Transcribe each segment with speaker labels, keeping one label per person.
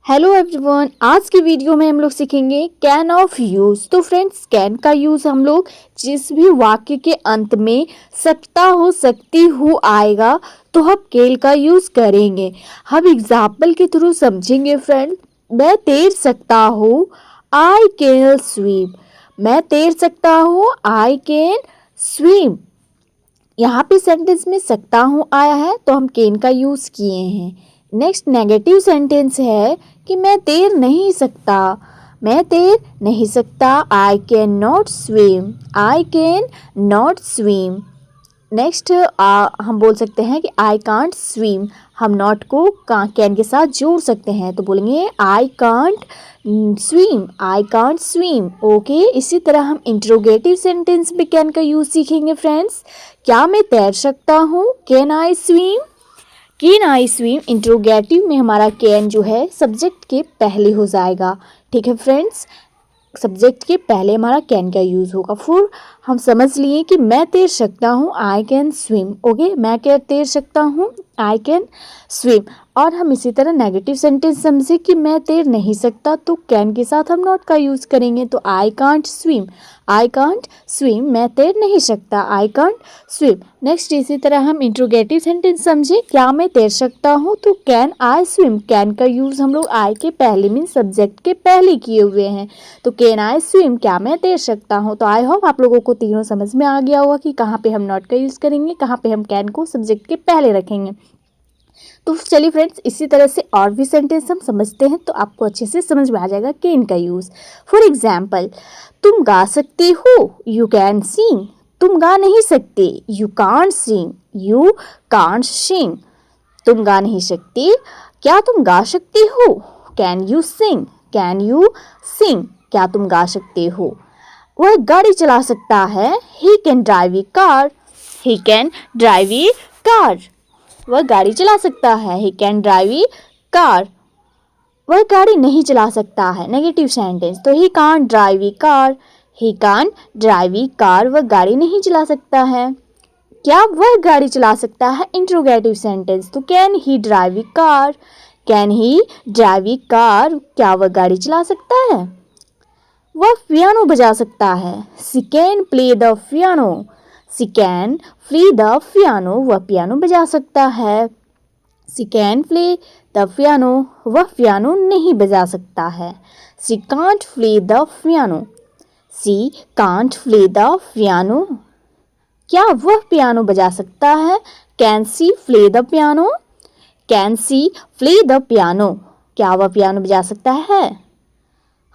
Speaker 1: Hello everyone, आज की video में हम लोग सीखेंगे कैन ऑफ यूज। तो फ्रेंड्स, कैन का यूज हम लोग जिस भी वाक्य के अंत में सकता हो सकती हो आएगा तो हम कैन का यूज करेंगे। हम एग्जाम्पल के थ्रू समझेंगे। फ्रेंड, मैं तैर सकता हूँ, आई कैन स्विम। मैं तैर सकता हूँ, आई कैन स्विम। यहाँ पे सेंटेंस में सकता हूँ आया है तो हम कैन का यूज किए हैं। नेक्स्ट नेगेटिव सेंटेंस है कि मैं तैर नहीं सकता। मैं तैर नहीं सकता, I can not swim. I can not swim. Next हम बोल सकते हैं कि आई कांट स्विम। हम नॉट को कैन के साथ जोड़ सकते हैं तो बोलेंगे I can't swim. I can't swim. Okay, इसी तरह हम इंट्रोगेटिव सेंटेंस में कैन का यूज सीखेंगे। फ्रेंड्स, क्या मैं तैर सकता हूँ? Can I swim. Can I swim interrogative में हमारा कैन जो है सब्जेक्ट के पहले हो जाएगा। ठीक है फ्रेंड्स, सब्जेक्ट के पहले हमारा कैन का यूज़ होगा। फिर हम समझ लिए कि मैं तैर सकता हूँ, आई कैन स्विम। ओके, मैं क्या तैर सकता हूँ, आई कैन स्विम। और हम इसी तरह नेगेटिव सेंटेंस समझे कि मैं तैर नहीं सकता तो कैन के साथ हम नॉट का यूज़ करेंगे तो I can't swim. I can't swim, मैं तैर नहीं सकता, आई कांट स्विम। नेक्स्ट इसी तरह हम इंट्रोगेटिव सेंटेंस समझे, क्या मैं तैर सकता हूँ तो कैन आई स्विम। कैन का यूज़ हम लोग आई के पहले मीन सब्जेक्ट के पहले किए हुए हैं तो कैन आई स्विम, क्या मैं तैर सकता हूँ। तो आई होप आप लोगों को तीनों समझ में आ गया होगा कि कहाँ पे हम नॉट का यूज़ करेंगे, कहाँ पे हम कैन को सब्जेक्ट के पहले रखेंगे। तो चलिए फ्रेंड्स, इसी तरह से और भी सेंटेंस हम समझते हैं तो आपको अच्छे से समझ में आ जाएगा कैन का यूज़। फॉर एग्जाम्पल, तुम गा सकते हो, यू कैन सिंग। तुम गा नहीं सकते, you can't Singh. You can't सिंग। तुम गा नहीं सकते, क्या तुम गा सकते हो? Can you sing. Can you sing, क्या तुम गा सकते हो? वह गाड़ी चला सकता है, he can drive A car. He can drive A car. वह गाड़ी चला सकता है, he can drive A car. वह गाड़ी नहीं चला सकता है, नेगेटिव सेंटेंस तो he can't drive A car. He can't drive A car, वह गाड़ी नहीं चला सकता है। क्या वह गाड़ी चला सकता है, इंट्रोगेटिव सेंटेंस तो can he drive A car. Can he drive A car, क्या वह गाड़ी चला सकता है। वह पियानो बजा सकता है, she can play the piano. She can play the piano, वह पियानो बजा सकता है। She can play the piano, वह पियानो नहीं बजा सकता है। She can't play the piano. She can't play the piano, क्या वह पियानो बजा सकता है। Can she play the piano. Can she play the piano, क्या वह पियानो बजा सकता है।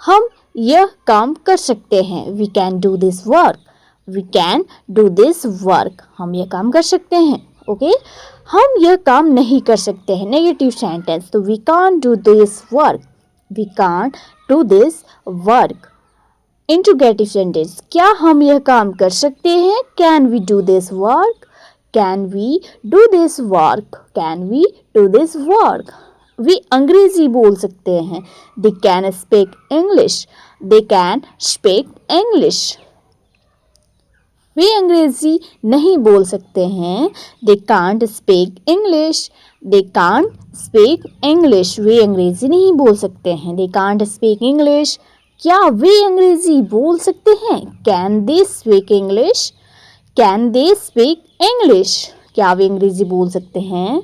Speaker 1: हम यह काम कर सकते हैं, we can do this work. We can do this work, हम यह काम कर सकते हैं। ओके, हम यह काम नहीं कर सकते हैं, नेगेटिव सेंटेंस तो we can't do this work. We can't do this work. Interrogative sentence, क्या हम यह काम कर सकते हैं, can we do this work. Can we do this work. Can we do this work. वे अंग्रेजी बोल सकते हैं, they can speak English. They can speak English. वे अंग्रेजी नहीं बोल सकते हैं, they can't speak English. They can't speak English, वे अंग्रेजी नहीं बोल सकते हैं, दे कांट स्पीक इंग्लिश। क्या वे अंग्रेजी बोल सकते हैं, can they speak English. Can they speak English, क्या वे अंग्रेजी बोल सकते हैं।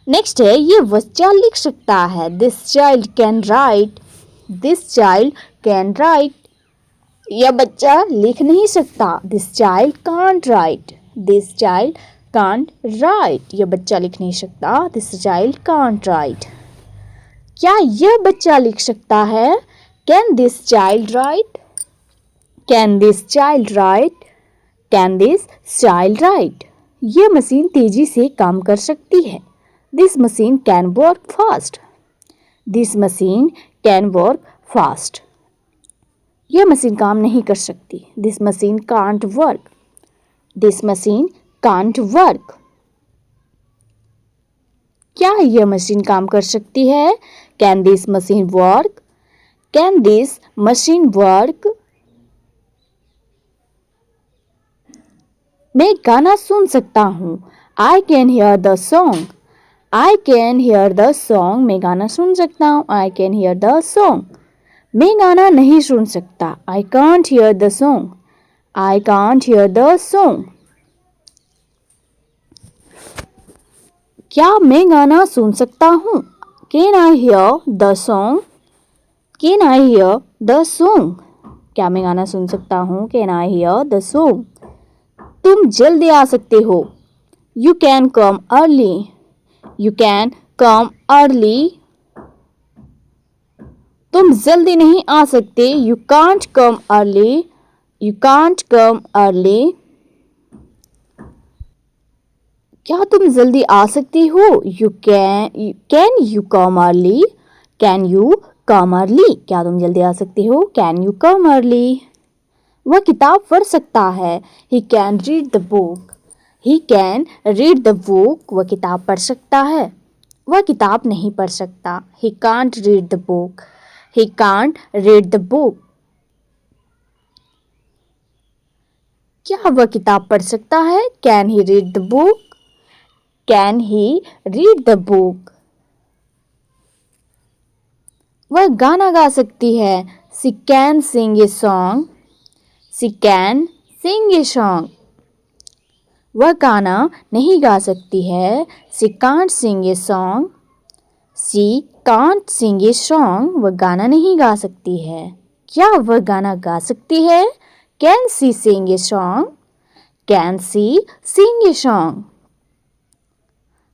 Speaker 1: नेक्स्ट है, ये बच्चा लिख सकता है, this child can write. This child can write, यह बच्चा लिख नहीं सकता, this child can't right. This child can't right, यह बच्चा लिख नहीं सकता, दिस चाइल्ड कांट राइट। क्या यह बच्चा लिख सकता है, can this child right. Can this child right. Can this child right, यह मशीन तेजी से काम कर सकती है, this machine can work fast. This machine can work fast, यह मशीन काम नहीं कर सकती, this machine can't work. This machine can't work, क्या यह मशीन काम कर सकती है, can this machine work. Can this machine work. मैं गाना सुन सकता हूँ, I can hear the song. I can hear the song. मैं गाना सुन सकता हूँ. I can hear the song. मैं गाना नहीं सुन सकता. I can't hear the song. I can't hear the song. क्या मैं गाना सुन सकता हूँ? Can I hear the song? Can I hear the song? क्या मैं गाना सुन सकता हूँ? Can I hear the song? तुम जल्दी आ सकते हो. You can come early. You can come early. तुम जल्दी नहीं आ सकते. You can't come early. You can't come early. क्या तुम जल्दी आ सकती हो? Can you come early? Can you come early? क्या तुम जल्दी आ सकती हो? Can you come early? वह किताब पढ़ सकता है. He can read the book. He can read the book. वह किताब पढ़ सकता है. वह किताब नहीं पढ़ सकता. He can't read the book. He can't read the book. क्या वह किताब पढ़ सकता है? Can he read the book? Can he read the book? वह गाना गा सकती है. She can sing a song. She can sing a song. वह गाना नहीं गा सकती है. She can't sing a song. She can't sing a song. वह गाना नहीं गा सकती है. क्या वह गाना गा सकती है? Can she sing a song? Can she sing a song?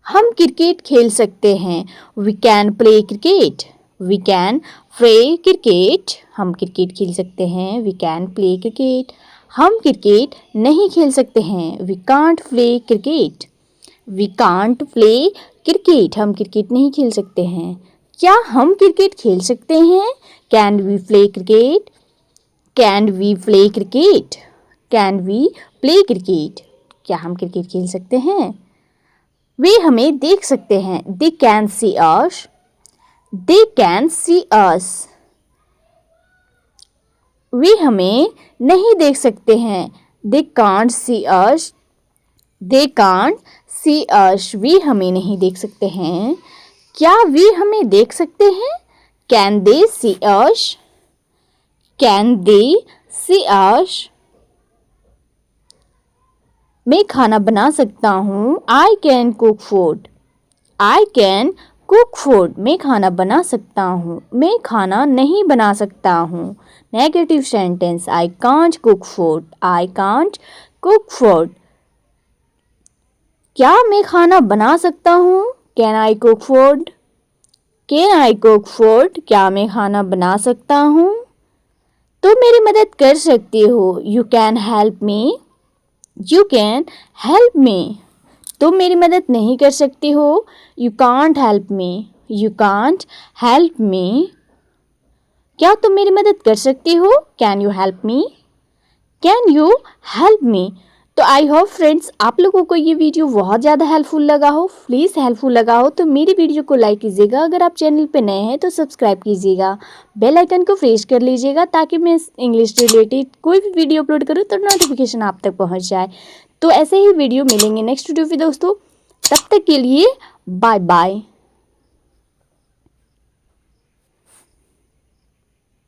Speaker 1: हम क्रिकेट खेल सकते हैं. We can play cricket. We can play cricket. हम क्रिकेट खेल सकते हैं. We can play cricket. हम क्रिकेट नहीं खेल सकते हैं. We can't play cricket. We can't play cricket. हम क्रिकेट नहीं खेल सकते हैं. क्या हम क्रिकेट खेल सकते हैं? Can we play cricket? Can we play cricket? Can we play cricket? क्या हम क्रिकेट खेल सकते हैं? वे हमें देख सकते हैं. They can see us. They can see us. वे हमें नहीं देख सकते हैं. They can't see us. They can't see us. वे हमें नहीं देख सकते हैं. क्या वे हमें देख सकते हैं? Can they see us? Can they see us? मैं खाना बना सकता हूँ. I can cook food. I can cook food. मैं खाना बना सकता हूँ. मैं खाना नहीं बना सकता हूँ. Negative sentence. I can't cook food. I can't cook food. क्या मैं खाना बना सकता हूँ? Can I cook food? Can I cook food? क्या मैं खाना बना सकता हूँ? तुम मेरी मदद कर सकती हो. You can help me. You can help me. तुम मेरी मदद नहीं कर सकती हो. You can't help me. You can't help me. क्या तुम मेरी मदद कर सकती हो? Can you help me? Can you help me? तो आई होप फ्रेंड्स आप लोगों को ये वीडियो बहुत ज़्यादा हेल्पफुल लगा हो. प्लीज़ हेल्पफुल लगा हो तो मेरी वीडियो को लाइक कीजिएगा. अगर आप चैनल पे नए हैं तो सब्सक्राइब कीजिएगा. बेल आइकन को प्रेस कर लीजिएगा ताकि मैं इंग्लिश रिलेटेड कोई भी वीडियो अपलोड करूँ तो नोटिफिकेशन आप तक पहुँच जाए. तो ऐसे ही वीडियो मिलेंगे नेक्स्ट वीडियो में दोस्तों. तब तक के लिए bye bye.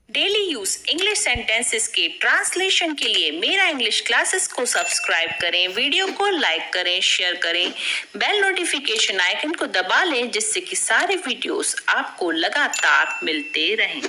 Speaker 2: Daily use English sentences के ट्रांसलेशन के लिए मेरा इंग्लिश क्लासेस को सब्सक्राइब करें, वीडियो को लाइक करें, शेयर करें, बेल नोटिफिकेशन आइकन को दबा लें जिससे कि सारे वीडियोस आपको लगातार मिलते रहें.